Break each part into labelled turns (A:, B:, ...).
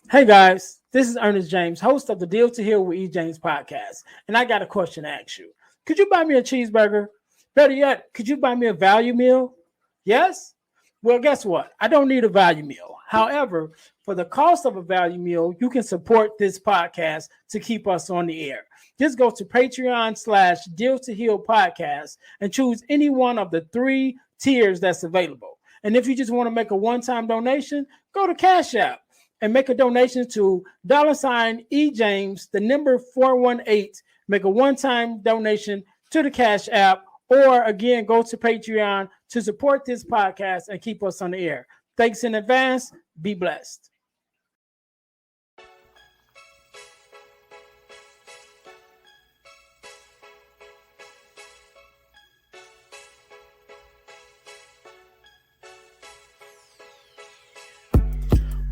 A: Hey guys, this is Earnest James, host of the Deal to Heal with E. James podcast. And I got a question to ask you. Could you buy me a cheeseburger? Better yet, could you buy me a value meal? Yes? Well, guess what? I don't need a value meal. However, for the cost of a value meal, you can support this podcast to keep us on the air. Just go to Patreon/Deal to Heal podcast and choose any one of the three tiers that's available. And if you just want to make a one-time donation, go to Cash App and make a donation to $E James, the number 418. Make a one-time donation to the Cash App, or again, go to Patreon to support this podcast and keep us on the air. Thanks in advance. Be blessed.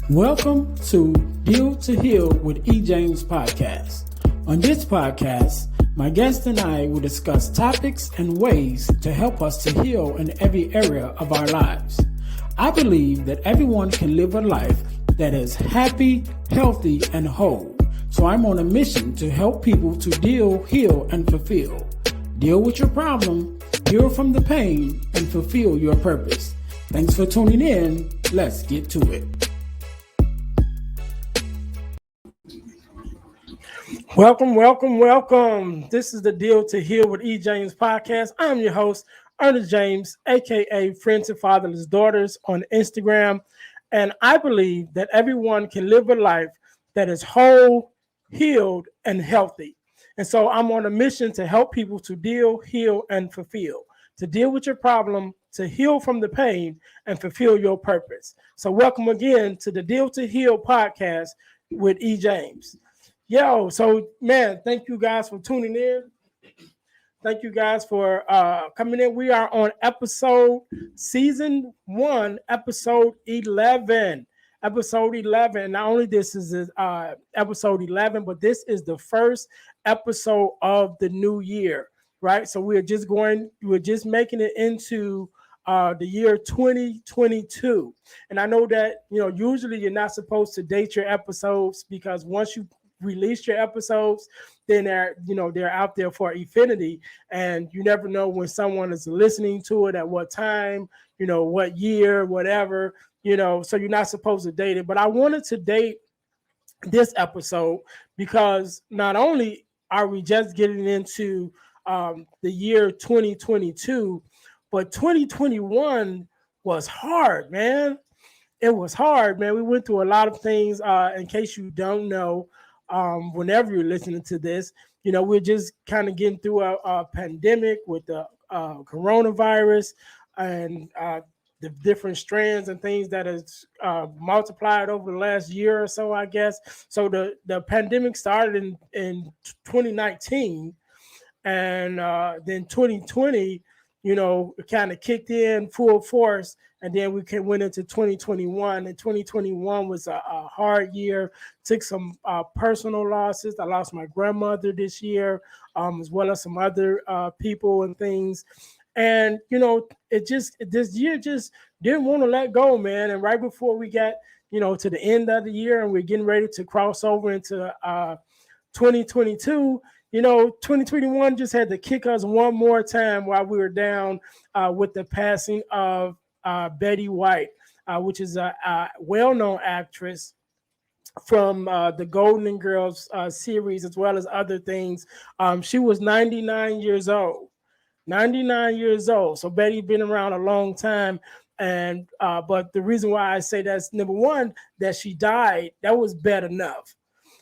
A: Welcome to Deal to Heal with E. James podcast. On this podcast, my guest and I will discuss topics and ways to help us to heal in every area of our lives. I believe that everyone can live a life that is happy, healthy, and whole. So I'm on a mission to help people to deal, heal, and fulfill. Deal with your problem, heal from the pain, and fulfill your purpose. Thanks for tuning in. Let's get to it. Welcome. This is the Deal to Heal with E. James podcast. I'm your host, Earnest James, aka Friends and Fatherless Daughters on Instagram. And I believe that everyone can live a life that is whole, healed, and healthy. And so I'm on a mission to help people to deal, heal, and fulfill. To deal with your problem, to heal from the pain, and fulfill your purpose. So welcome again to the Deal to Heal podcast with E. James. So man, thank you guys for tuning in. Thank you guys for coming in. We are on season 1, episode 11. Episode 11. Not only this is episode 11, but this is the first episode of the new year, right? So we're just making it into the year 2022. And I know that, usually you're not supposed to date your episodes because once you release your episodes, then they're out there for infinity, and you never know when someone is listening to it, at what time, what year, whatever, so you're not supposed to date it. But I wanted to date this episode because not only are we just getting into the year 2022, but 2021 was hard, man. It was hard, man. We went through a lot of things. In case you don't know, whenever you're listening to this, we're just kind of getting through a pandemic with the coronavirus and the different strands and things that has multiplied over the last year or so, I guess. So the pandemic started in 2019, and then 2020, it kind of kicked in full force, and then we went into 2021, and 2021 was a hard year. Took some personal losses. I lost my grandmother this year, as well as some other people and things. And this year just didn't want to let go, man. And right before we got to the end of the year, and we're getting ready to cross over into 2022, 2021 just had to kick us one more time while we were down with the passing of Betty White, which is a well-known actress from the Golden Girls series, as well as other things. She was 99 years old. 99 years old. So Betty been around a long time. And but the reason why I say that's number one, that she died, that was bad enough.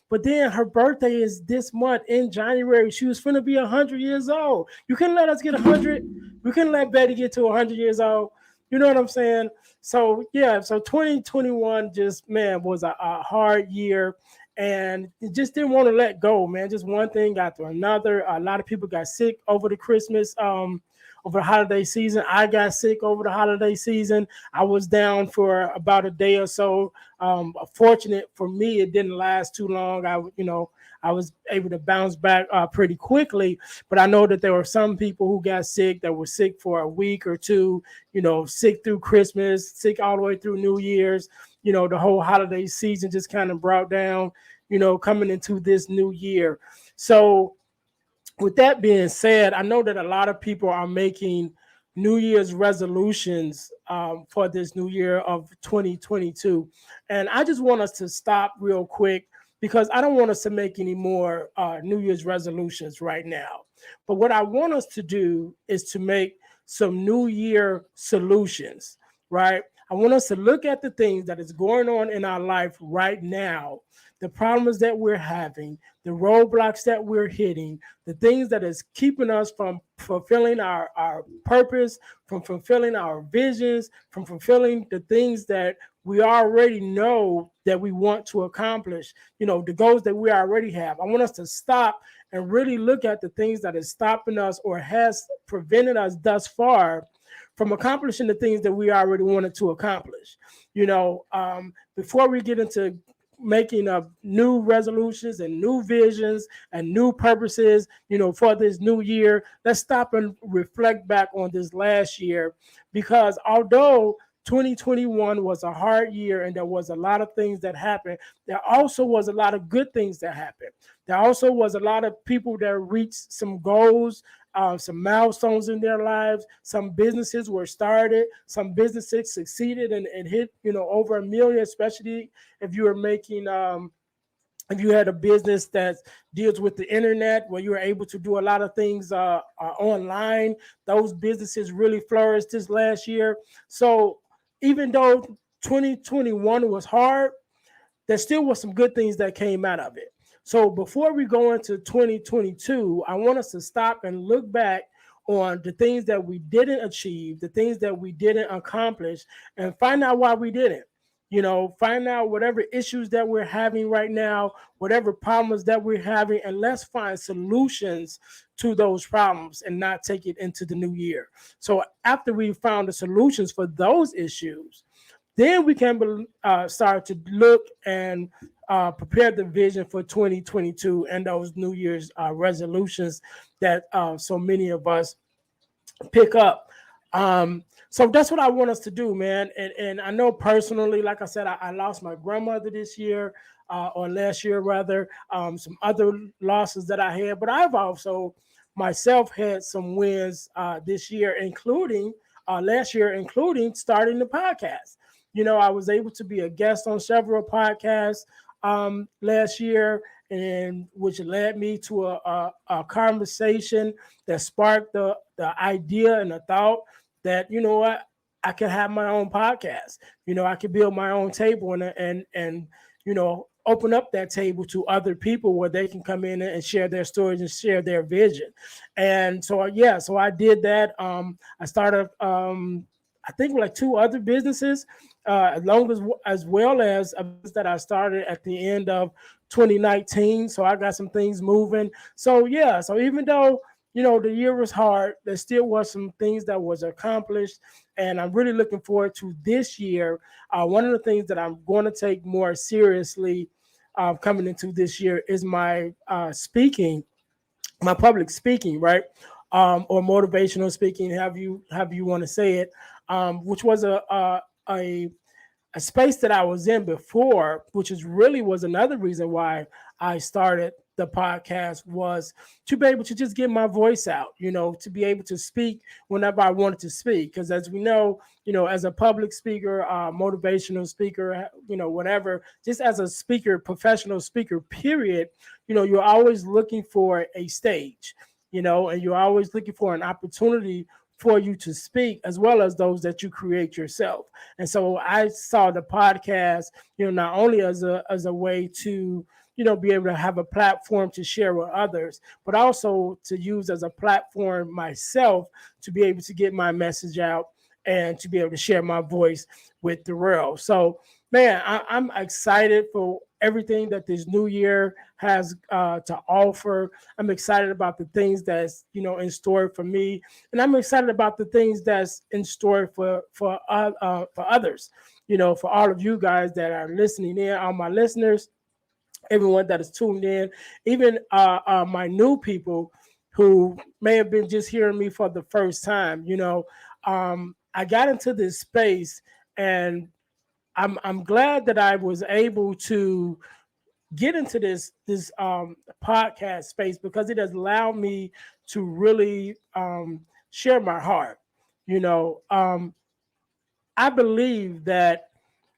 A: But then her birthday is this month in January. She was finna be 100 years old. You couldn't let us get 100. We couldn't let Betty get to 100 years old. You know what I'm saying? So, yeah, so 2021 just, man, was a hard year. And it just didn't want to let go, man. Just one thing after another. A lot of people got sick over the Christmas, over the holiday season. I got sick over the holiday season. I was down for about a day or so. Fortunate for me, it didn't last too long. I was able to bounce back pretty quickly, but I know that there were some people who got sick that were sick for a week or two, sick through Christmas, sick all the way through New Year's. the whole holiday season just kind of brought down, coming into this new year. So with that being said, I know that a lot of people are making New Year's resolutions for this new year of 2022. And I just want us to stop real quick because I don't want us to make any more New Year's resolutions right now. But what I want us to do is to make some New Year solutions, right? I want us to look at the things that is going on in our life right now, the problems that we're having, the roadblocks that we're hitting, the things that is keeping us from fulfilling our purpose, from fulfilling our visions, from fulfilling the things that we already know that we want to accomplish, the goals that we already have. I want us to stop and really look at the things that is stopping us or has prevented us thus far from accomplishing the things that we already wanted to accomplish. Before we get into making up new resolutions and new visions and new purposes, for this new year, let's stop and reflect back on this last year, because although 2021 was a hard year and there was a lot of things that happened, there also was a lot of good things that happened. There also was a lot of people that reached some goals, some milestones in their lives. Some businesses were started, some businesses succeeded and hit, over a million, especially if you were making if you had a business that deals with the internet where you were able to do a lot of things online. Those businesses really flourished this last year. So even though 2021 was hard, there still was some good things that came out of it. So before we go into 2022, I want us to stop and look back on the things that we didn't achieve, the things that we didn't accomplish, and find out why we didn't. Find out whatever issues that we're having right now, whatever problems that we're having, and let's find solutions to those problems and not take it into the new year. So after we found the solutions for those issues, then we can start to look and prepare the vision for 2022 and those New Year's resolutions that so many of us pick up. So that's what I want us to do, man. And I know personally, like I said, I lost my grandmother this year, or last year rather, some other losses that I had, but I've also myself had some wins this year, including last year, including starting the podcast. I was able to be a guest on several podcasts last year, and which led me to a conversation that sparked the idea and the thought that, what, I could have my own podcast. I could build my own table and open up that table to other people where they can come in and share their stories and share their vision. And so so I did that. I started I think like two other businesses, as well as a business that I started at the end of 2019. So I got some things moving. So so even though the year was hard, there still was some things that was accomplished, and I'm really looking forward to this year. One of the things that I'm going to take more seriously coming into this year is my speaking, my public speaking, right? Or motivational speaking, have you want to say it, which was a a space that I was in before, which is really was another reason why I started the podcast, was to be able to just get my voice out, to be able to speak whenever I wanted to speak. Because as we know, as a public speaker, motivational speaker, whatever, just as a speaker, professional speaker, period, you're always looking for a stage, and you're always looking for an opportunity for you to speak, as well as those that you create yourself. And so I saw the podcast, not only as a way to, be able to have a platform to share with others, but also to use as a platform myself to be able to get my message out and to be able to share my voice with the world. So, man, I'm excited for everything that this new year has to offer. I'm excited about the things that's in store for me, and I'm excited about the things that's in store for others. For all of you guys that are listening in, all my listeners, everyone that is tuned in, even my new people who may have been just hearing me for the first time. I got into this space, and I'm glad that I was able to get into this podcast space because it has allowed me to really share my heart. You know, I believe that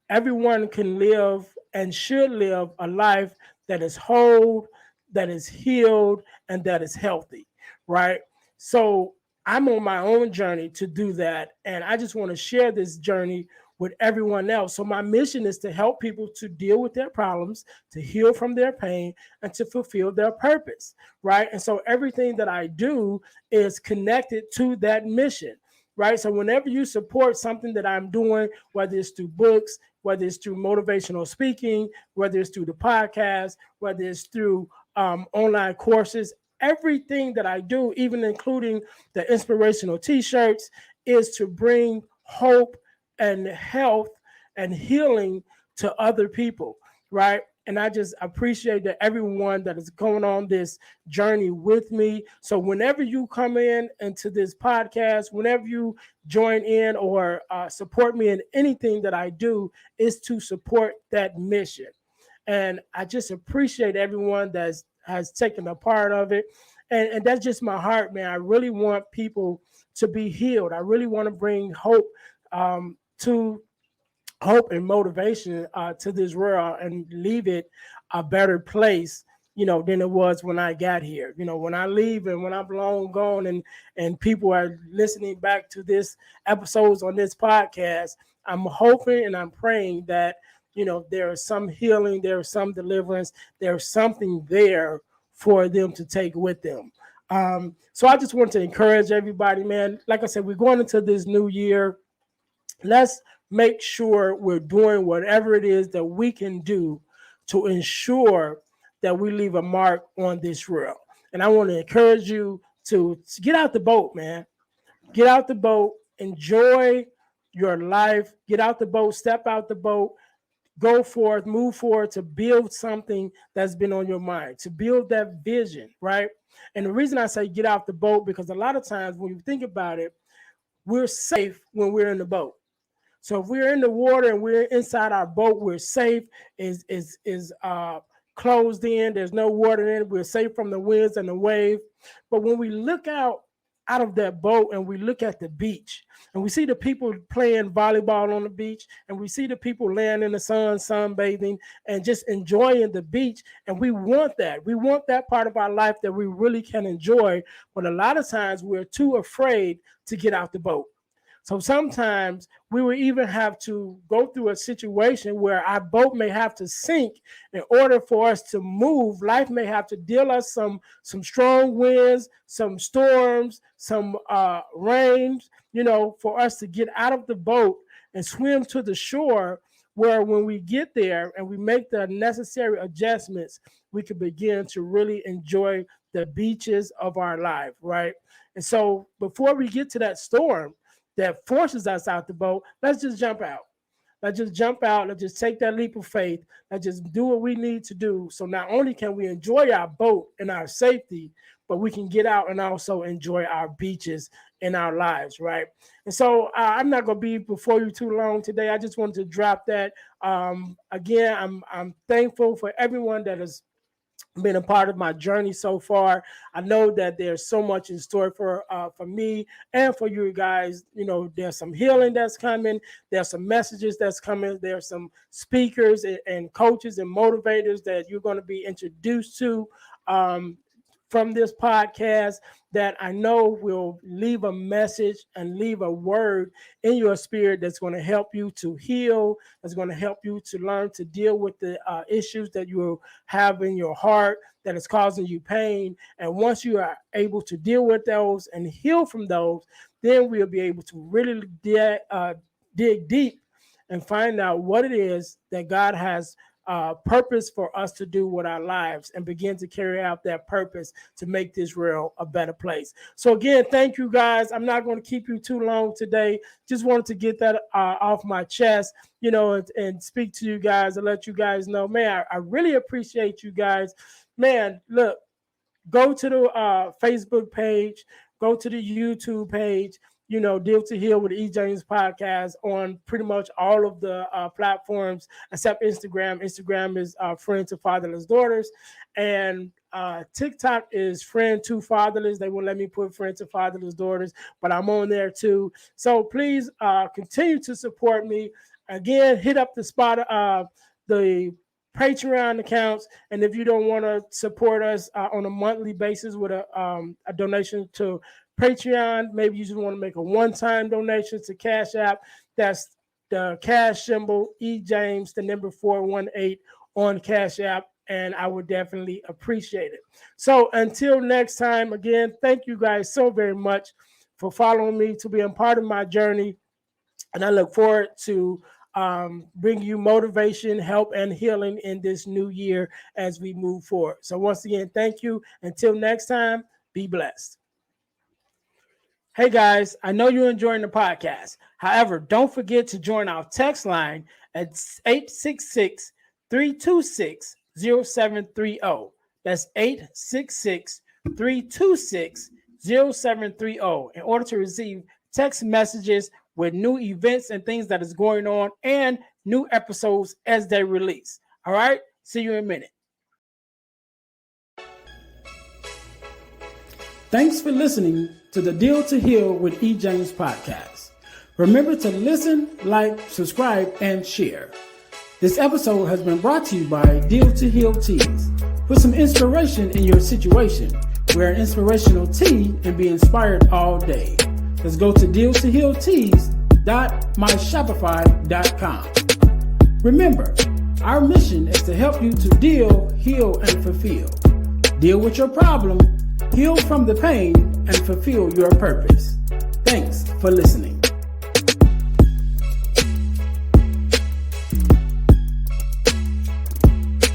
A: everyone can live and should live a life that is whole, that is healed, and that is healthy, right? So I'm on my own journey to do that. And I just want to share this journey with everyone else. So my mission is to help people to deal with their problems, to heal from their pain, and to fulfill their purpose, right? And so everything that I do is connected to that mission. Right. So whenever you support something that I'm doing, whether it's through books, whether it's through motivational speaking, whether it's through the podcast, whether it's through online courses, everything that I do, even including the inspirational t-shirts, is to bring hope and health and healing to other people, right? And I just appreciate that everyone that is going on this journey with me. So whenever you come in into this podcast, whenever you join in or support me in anything that I do, is to support that mission. And I just appreciate everyone that has taken a part of it. And that's just my heart, man. I really want people to be healed. I really want to bring hope to hope and motivation to this world and leave it a better place, than it was when I got here. When I leave and when I'm long gone and people are listening back to this episodes on this podcast, I'm hoping and I'm praying that, there is some healing, there is some deliverance, there's something there for them to take with them. So I just want to encourage everybody, man. Like I said, we're going into this new year. Let's make sure we're doing whatever it is that we can do to ensure that we leave a mark on this world. And I want to encourage you to get out the boat, man. Get out the boat, enjoy your life, get out the boat, step out the boat, go forth, move forward to build something that's been on your mind, to build that vision, right? And the reason I say get out the boat, because a lot of times when you think about it, we're safe when we're in the boat. So if we're in the water and we're inside our boat, we're safe. Is closed in. There's no water in it. We're safe from the winds and the wave. But when we look out of that boat and we look at the beach and we see the people playing volleyball on the beach and we see the people laying in the sun, sunbathing and just enjoying the beach. And we want that. We want that part of our life that we really can enjoy. But a lot of times we're too afraid to get out the boat. So sometimes we will even have to go through a situation where our boat may have to sink in order for us to move. Life may have to deal us some strong winds, some storms, some rains, for us to get out of the boat and swim to the shore, where when we get there and we make the necessary adjustments, we can begin to really enjoy the beaches of our life, right? And so before we get to that storm that forces us out the boat, let's just jump out. Let's just jump out. Let's just take that leap of faith. Let's just do what we need to do. So not only can we enjoy our boat and our safety, but we can get out and also enjoy our beaches in our lives, right? And so I'm not going to be before you too long today. I just wanted to drop that. Again, I'm thankful for everyone that has been a part of my journey so far. I know that there's so much in store for me and for you guys. There's some healing that's coming. There's some messages that's coming. There's some speakers and coaches and motivators that you're going to be introduced to from this podcast that I know will leave a message and leave a word in your spirit that's going to help you to heal, that's going to help you to learn to deal with the issues that you have in your heart that is causing you pain. And once you are able to deal with those and heal from those, then we'll be able to really dig deep and find out what it is that God has purpose for us to do with our lives and begin to carry out that purpose to make this world a better place. So again, thank you guys. I'm not going to keep you too long today. Just wanted to get that off my chest, and speak to you guys and let you guys know, man, I really appreciate you guys. Man, look, go to the Facebook page, go to the YouTube page, Deal to Heal with E. James podcast on pretty much all of the platforms except Instagram. Instagram is Friend to Fatherless Daughters. And TikTok is Friend to Fatherless. They won't let me put Friend to Fatherless Daughters, but I'm on there too. So please continue to support me. Again, hit up the Patreon accounts, and if you don't want to support us on a monthly basis with a donation to Patreon, maybe you just want to make a one-time donation to Cash App. That's the cash symbol E James, the number 418 on Cash App, and I would definitely appreciate it. So until next time, again, thank you guys so very much for following me, to being part of my journey, and I look forward to bring you motivation, help, and healing in this new year as we move forward. So once again, thank you. Until next time, be blessed. Hey guys, I know you're enjoying the podcast. However, don't forget to join our text line at 866-326-0730. That's 866-326-0730 in order to receive text messages with new events and things that is going on and new episodes as they release. All right, see you in a minute. Thanks for listening to the Deal to Heal with E. James podcast. Remember to listen, like, subscribe, and share. This episode has been brought to you by Deal to Heal Teas. Put some inspiration in your situation. Wear an inspirational tea and be inspired all day. Let's go to dealtohealteas.myshopify.com. Remember, our mission is to help you to deal, heal, and fulfill. Deal with your problem, heal from the pain, and fulfill your purpose. Thanks for listening.